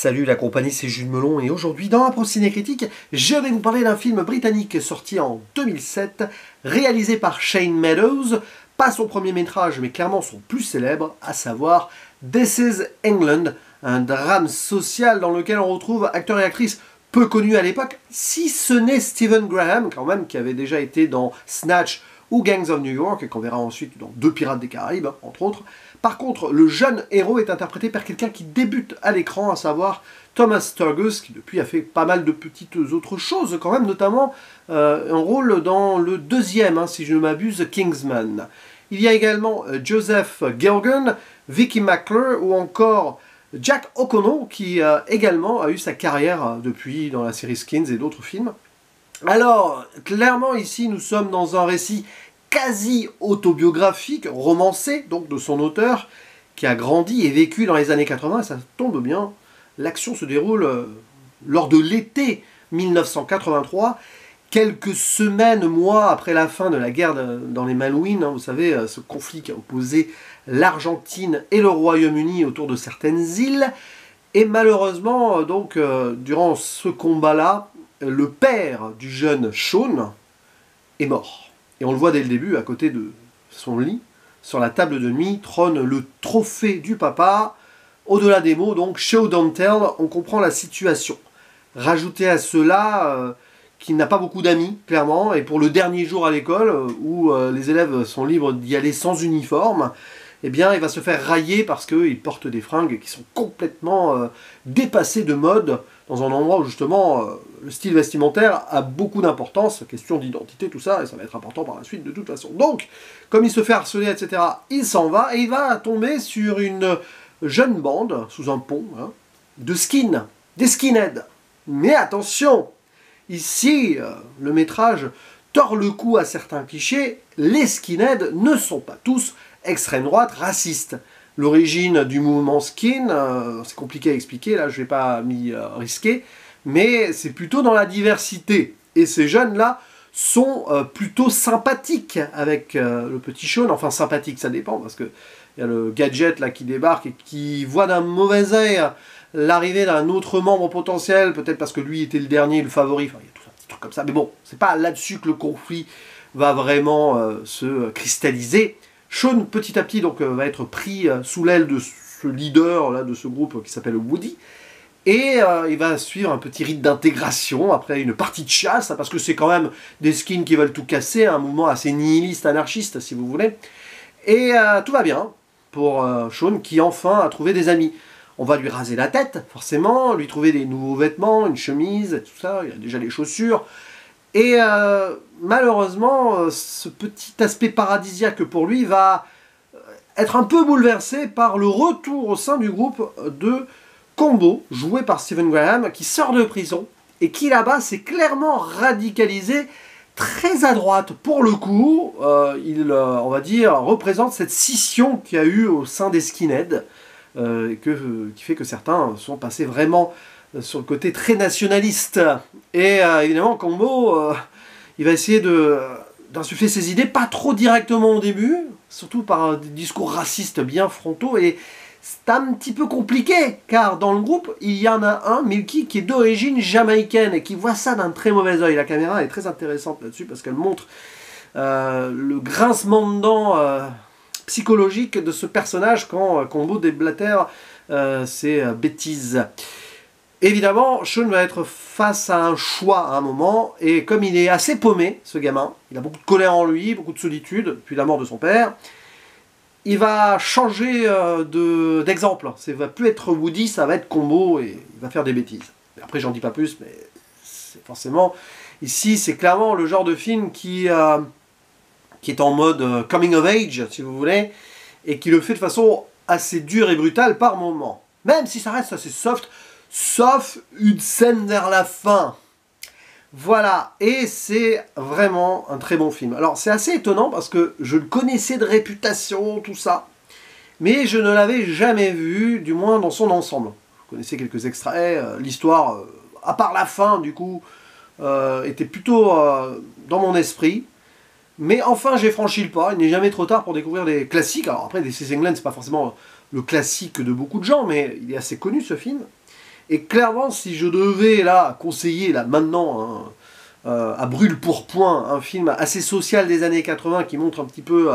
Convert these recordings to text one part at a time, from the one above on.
Salut la compagnie, c'est Jules Melon et aujourd'hui dans Impro Ciné Critique, je vais vous parler d'un film britannique sorti en 2007, réalisé par Shane Meadows, pas son premier métrage mais clairement son plus célèbre, à savoir This is England, un drame social dans lequel on retrouve acteurs et actrices peu connus à l'époque, si ce n'est Stephen Graham quand même, qui avait déjà été dans Snatch ou Gangs of New York, et qu'on verra ensuite dans Deux Pirates des Caraïbes, entre autres. Par contre, le jeune héros est interprété par quelqu'un qui débute à l'écran, à savoir Thomas Sturges, qui depuis a fait pas mal de petites autres choses, quand même, notamment un rôle dans le deuxième, si je ne m'abuse, Kingsman. Il y a également Joseph Geoghegan, Vicky McClure, ou encore Jack O'Connell, qui également a eu sa carrière depuis dans la série Skins et d'autres films. Alors, clairement, ici, nous sommes dans un récit quasi autobiographique, romancé, donc de son auteur, qui a grandi et vécu dans les années 80, et ça tombe bien, l'action se déroule lors de l'été 1983, quelques semaines, mois après la fin de la guerre dans les Malouines, vous savez, ce conflit qui a opposé l'Argentine et le Royaume-Uni autour de certaines îles, et malheureusement, donc, durant ce combat-là, le père du jeune Sean est mort. Et on le voit dès le début, à côté de son lit, sur la table de nuit, trône le trophée du papa. Au-delà des mots, donc, show don't tell, on comprend la situation. Rajoutez à cela qu'il n'a pas beaucoup d'amis, clairement, et pour le dernier jour à l'école, où les élèves sont libres d'y aller sans uniforme, eh bien, il va se faire railler parce qu'il porte des fringues qui sont complètement dépassées de mode, dans un endroit où justement le style vestimentaire a beaucoup d'importance, question d'identité, tout ça, et ça va être important par la suite de toute façon. Donc, comme il se fait harceler, etc., il s'en va, et il va tomber sur une jeune bande, sous un pont, de skins, des skinheads. Mais attention, ici, le métrage tord le cou à certains clichés, les skinheads ne sont pas tous extrême droite, racistes. L'origine du mouvement skin, c'est compliqué à expliquer, là je ne vais pas m'y risquer, mais c'est plutôt dans la diversité. Et ces jeunes-là sont plutôt sympathiques avec le petit Sean, enfin sympathique, ça dépend, parce qu'il y a le gadget là qui débarque et qui voit d'un mauvais œil l'arrivée d'un autre membre potentiel, peut-être parce que lui était le dernier, le favori, enfin il y a tout un petit truc comme ça, mais bon, c'est pas là-dessus que le conflit va vraiment se cristalliser. Sean, petit à petit, donc, va être pris sous l'aile de ce leader là, de ce groupe qui s'appelle Woody. Et il va suivre un petit rite d'intégration après une partie de chasse, parce que c'est quand même des skins qui veulent tout casser, un mouvement assez nihiliste, anarchiste, si vous voulez. Et tout va bien pour Sean, qui enfin a trouvé des amis. On va lui raser la tête, forcément, lui trouver des nouveaux vêtements, une chemise, tout ça, il a déjà les chaussures. Et malheureusement, ce petit aspect paradisiaque pour lui va être un peu bouleversé par le retour au sein du groupe de Combo, joué par Stephen Graham, qui sort de prison et qui là-bas s'est clairement radicalisé très à droite. Pour le coup, il, on va dire, représente cette scission qu'il y a eu au sein des skinheads, qui fait que certains sont passés vraiment sur le côté très nationaliste. Et évidemment, Combo, il va essayer d'insuffler ses idées, pas trop directement au début, surtout par des discours racistes bien frontaux, et c'est un petit peu compliqué, car dans le groupe, il y en a un, Milky, qui est d'origine jamaïcaine, et qui voit ça d'un très mauvais œil. La caméra est très intéressante là-dessus, parce qu'elle montre le grincement de dents psychologique de ce personnage quand Combo déblatère ses bêtises. Évidemment, Sean va être face à un choix à un moment, et comme il est assez paumé, ce gamin, il a beaucoup de colère en lui, beaucoup de solitude, depuis la mort de son père, il va changer d'exemple. Ça ne va plus être Woody, ça va être Combo, et il va faire des bêtises. Après, j'en dis pas plus, mais c'est forcément... Ici, c'est clairement le genre de film qui est en mode coming of age, si vous voulez, et qui le fait de façon assez dure et brutale par moment. Même si ça reste assez soft, sauf une scène vers la fin. Voilà, et c'est vraiment un très bon film. Alors c'est assez étonnant parce que je le connaissais de réputation, tout ça, mais je ne l'avais jamais vu, du moins dans son ensemble. Je connaissais quelques extraits, l'histoire, à part la fin du coup, était plutôt dans mon esprit. Mais enfin j'ai franchi le pas, il n'est jamais trop tard pour découvrir des classiques. Alors après, This is England, c'est pas forcément le classique de beaucoup de gens, mais il est assez connu ce film. Et clairement, si je devais là conseiller là maintenant, à brûle-pourpoint, un film assez social des années 80 qui montre un petit peu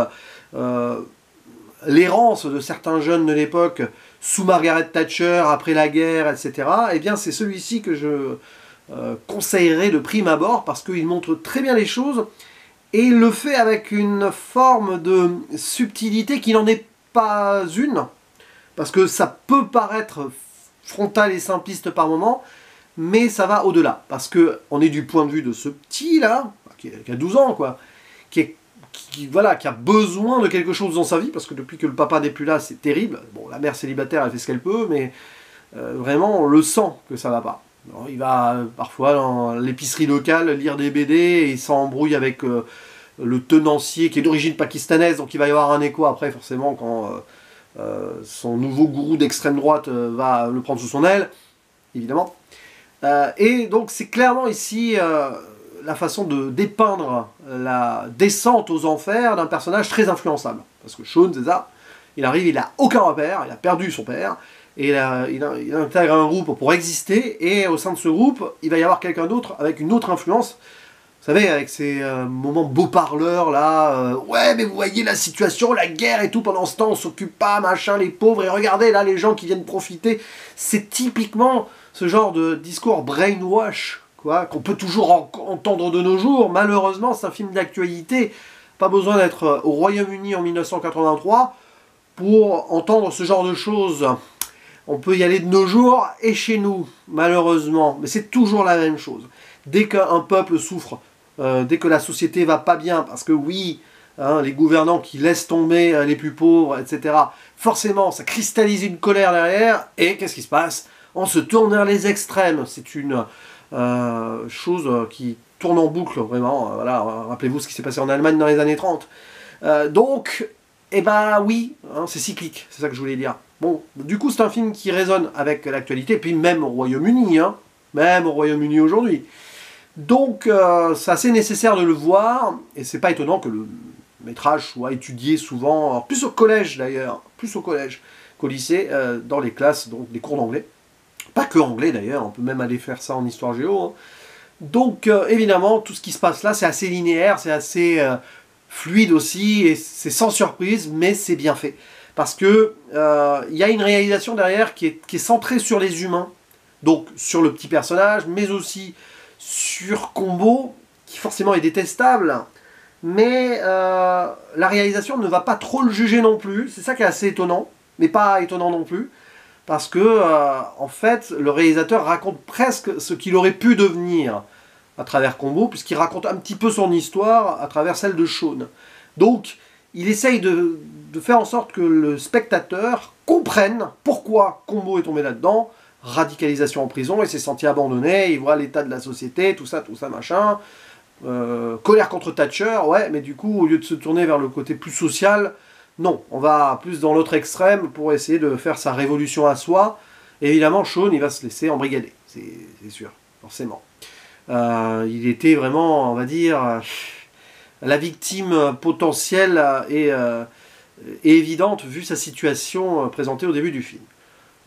l'errance de certains jeunes de l'époque sous Margaret Thatcher, après la guerre, etc., eh bien c'est celui-ci que je conseillerais de prime abord, parce qu'il montre très bien les choses, et il le fait avec une forme de subtilité qui n'en est pas une, parce que ça peut paraître frontal et simpliste par moment, mais ça va au-delà, parce qu'on est du point de vue de ce petit-là, qui a 12 ans, quoi, voilà, qui a besoin de quelque chose dans sa vie, parce que depuis que le papa n'est plus là, c'est terrible. Bon, la mère célibataire, elle fait ce qu'elle peut, mais vraiment, on le sent que ça va pas. Alors, il va parfois dans l'épicerie locale lire des BD, et il s'embrouille avec le tenancier qui est d'origine pakistanaise, donc il va y avoir un écho après, forcément, quand son nouveau gourou d'extrême droite va le prendre sous son aile, évidemment. Et donc c'est clairement ici la façon de dépeindre la descente aux enfers d'un personnage très influençable. Parce que Sean, c'est ça, il arrive, il n'a aucun repère, il a perdu son père, et il intègre un groupe pour exister, et au sein de ce groupe, il va y avoir quelqu'un d'autre avec une autre influence. Vous savez, avec ces moments beaux parleurs là, ouais mais vous voyez la situation, la guerre et tout, pendant ce temps on s'occupe pas, machin, les pauvres, et regardez là les gens qui viennent profiter. C'est typiquement ce genre de discours brainwash, quoi, qu'on peut toujours entendre de nos jours. Malheureusement, c'est un film d'actualité, pas besoin d'être au Royaume-Uni en 1983 pour entendre ce genre de choses. On peut y aller de nos jours et chez nous, malheureusement, mais c'est toujours la même chose. Dès qu'un peuple souffre, dès que la société va pas bien, parce que oui, hein, les gouvernants qui laissent tomber les plus pauvres, etc., forcément, ça cristallise une colère derrière, et qu'est-ce qui se passe? On se tourne vers les extrêmes. C'est une chose qui tourne en boucle, vraiment. Voilà, rappelez-vous ce qui s'est passé en Allemagne dans les années 30. Donc, eh ben oui, hein, c'est cyclique, c'est ça que je voulais dire. Bon, du coup, c'est un film qui résonne avec l'actualité, puis même au Royaume-Uni, hein, même au Royaume-Uni aujourd'hui. Donc, c'est assez nécessaire de le voir, et c'est pas étonnant que le métrage soit étudié souvent, alors plus au collège d'ailleurs, plus au collège qu'au lycée, dans les classes, donc des cours d'anglais. Pas que anglais d'ailleurs, on peut même aller faire ça en histoire géo. Hein. Donc évidemment, tout ce qui se passe là, c'est assez linéaire, c'est assez fluide aussi, et c'est sans surprise, mais c'est bien fait. Parce que y a une réalisation derrière qui est centrée sur les humains, donc sur le petit personnage, mais aussi sur Combo, qui forcément est détestable, mais la réalisation ne va pas trop le juger non plus, c'est ça qui est assez étonnant, mais pas étonnant non plus. Parce que, en fait, le réalisateur raconte presque ce qu'il aurait pu devenir à travers Combo, puisqu'il raconte un petit peu son histoire à travers celle de Sean. Donc, il essaye de faire en sorte que le spectateur comprenne pourquoi Combo est tombé là-dedans. Radicalisation en prison, il s'est senti abandonné, il voit l'état de la société, tout ça, machin. Colère contre Thatcher, ouais, mais du coup, au lieu de se tourner vers le côté plus social, non, on va plus dans l'autre extrême pour essayer de faire sa révolution à soi. Et évidemment, Sean, il va se laisser embrigader, c'est sûr, forcément. Il était vraiment, on va dire, la victime potentielle et évidente vu sa situation présentée au début du film.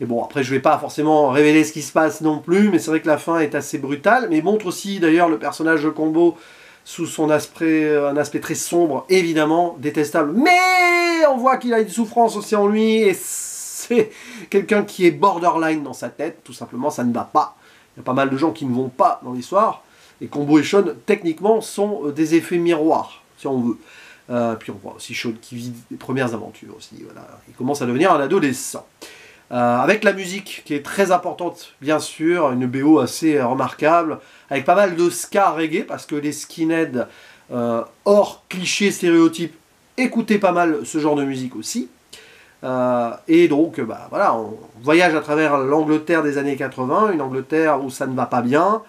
Et bon, après, je ne vais pas forcément révéler ce qui se passe non plus, mais c'est vrai que la fin est assez brutale, mais montre aussi d'ailleurs le personnage de Combo sous son aspect, un aspect très sombre, évidemment, détestable. Mais on voit qu'il a une souffrance aussi en lui, et c'est quelqu'un qui est borderline dans sa tête, tout simplement, ça ne va pas. Il y a pas mal de gens qui ne vont pas dans l'histoire, et Combo et Sean, techniquement, sont des effets miroirs, si on veut. Puis on voit aussi Sean qui vit des premières aventures aussi, voilà. Il commence à devenir un adolescent. Avec la musique qui est très importante, bien sûr, une BO assez remarquable, avec pas mal de ska reggae, parce que les skinheads, hors clichés stéréotypes, écoutaient pas mal ce genre de musique aussi. Et donc, bah, voilà, on voyage à travers l'Angleterre des années 80, une Angleterre où ça ne va pas bien,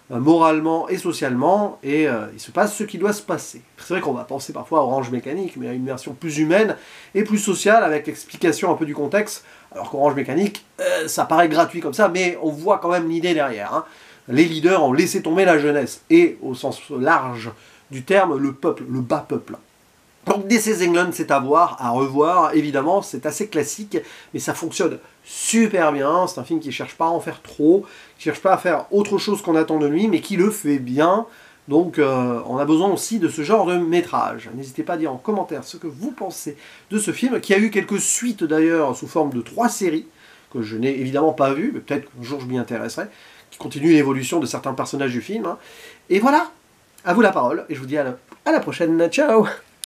moralement et socialement, et il se passe ce qui doit se passer. C'est vrai qu'on va penser parfois à Orange Mécanique, mais à une version plus humaine et plus sociale, avec l'explication un peu du contexte, alors qu'Orange Mécanique, ça paraît gratuit comme ça, mais on voit quand même l'idée derrière. Hein. Les leaders ont laissé tomber la jeunesse, et au sens large du terme, le peuple, le bas peuple. Donc This is England, c'est à voir, à revoir, évidemment, c'est assez classique, mais ça fonctionne super bien. C'est un film qui ne cherche pas à en faire trop, qui ne cherche pas à faire autre chose qu'on attend de lui, mais qui le fait bien. Donc on a besoin aussi de ce genre de métrage. N'hésitez pas à dire en commentaire ce que vous pensez de ce film, qui a eu quelques suites d'ailleurs sous forme de 3 séries, que je n'ai évidemment pas vues, mais peut-être qu'un jour je m'y intéresserai, qui continuent l'évolution de certains personnages du film. Et voilà, à vous la parole, et je vous dis à la prochaine, ciao!